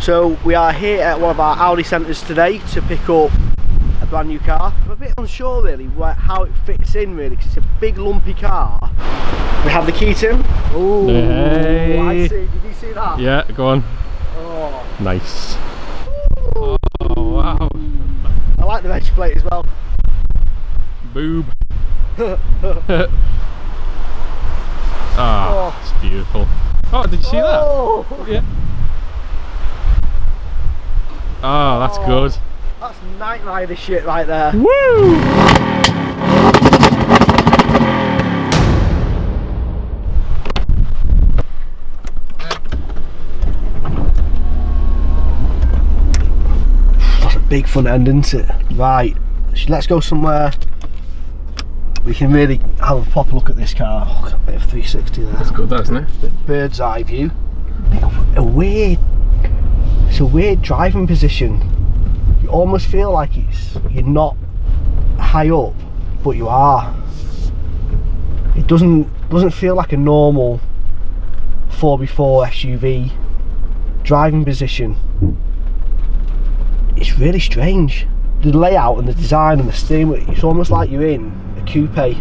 So we are here at one of our Audi centres today to pick up a brand new car. I'm a bit unsure really how it fits in really, because it's a big lumpy car. We have the key to him. Oh, hey. I see. Did you see that? Yeah, go on. Oh. Nice. Oh, wow. I like the edge plate as well. Boob. Ah, oh, it's beautiful. Oh, did you see that? Yeah. Oh, that's good. That's Night Rider shit right there. Woo! That's a big front end, isn't it? Right, let's go somewhere we can really have a proper look at this car. Oh, a bit of 360 there. That's good, isn't it? Bit bird's eye view. It's a weird driving position. You almost feel like you're not high up, but you are. It doesn't feel like a normal 4x4 SUV driving position. It's really strange. The layout and the design and the steering wheel, it's almost like you're in a coupe. I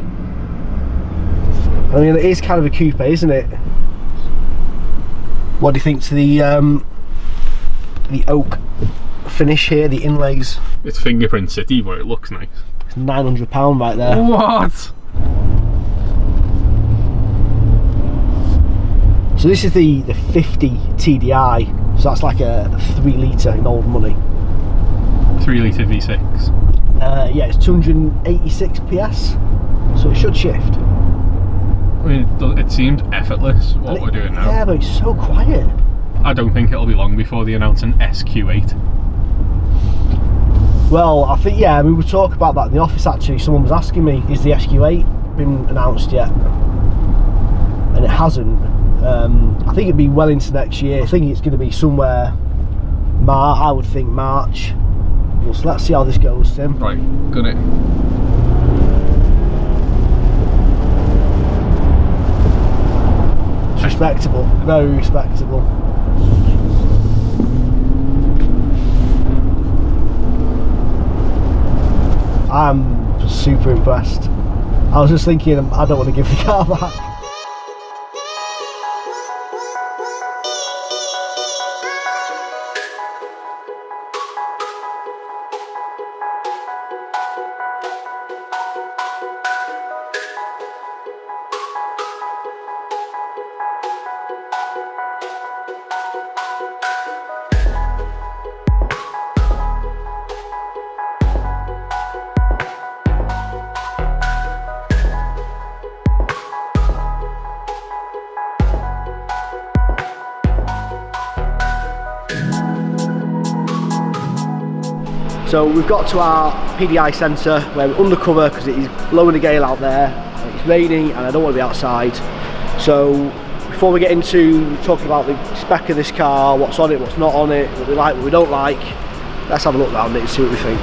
mean, it is kind of a coupe, isn't it? What do you think to the oak finish here, the inlays? It's fingerprint city, but it looks nice. It's £900 right there. What? So this is the 50 TDI, so that's like a 3 litre in old money. 3 litre V6. Yeah, it's 286 PS, so it should shift. I mean, it seems effortless what we're doing now. Yeah, but it's so quiet. I don't think it'll be long before they announce an SQ8. Well, I think, yeah, I mean, we talk about that in the office actually. Someone was asking me, is the SQ8 been announced yet? And it hasn't. I think it'd be well into next year. I think it's going to be somewhere, I would think March. Well, so let's see how this goes, Tim. Right, got it. It's respectable, very respectable. I'm super impressed. I was just thinking, I don't want to give the car back. So we've got to our PDI centre where we're undercover because it is blowing a gale out there, it's raining and I don't want to be outside. So before we get into talking about the spec of this car, what's on it, what's not on it, what we like, what we don't like, let's have a look around it and see what we think.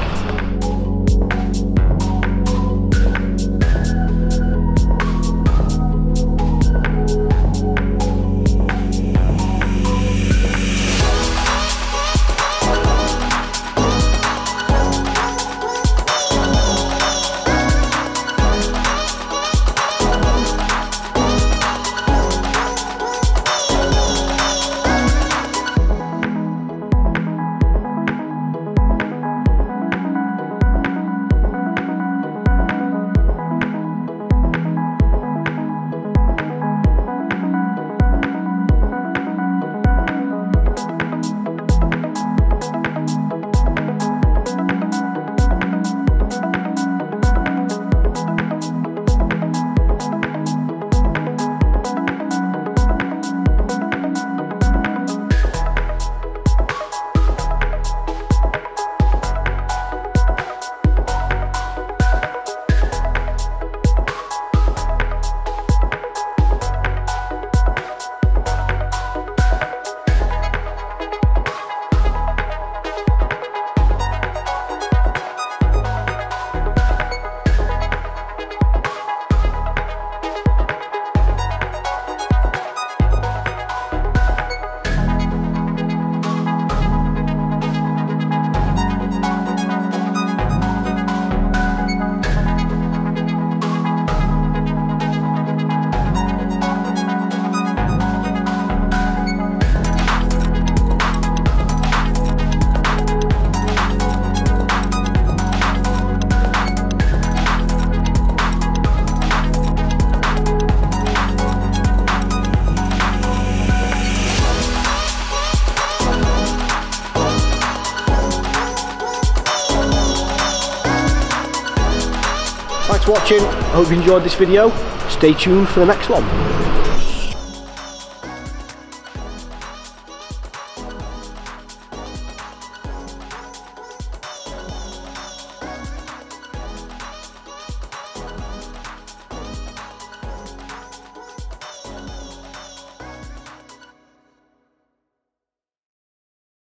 Thanks for watching. I hope you enjoyed this video. Stay tuned for the next one.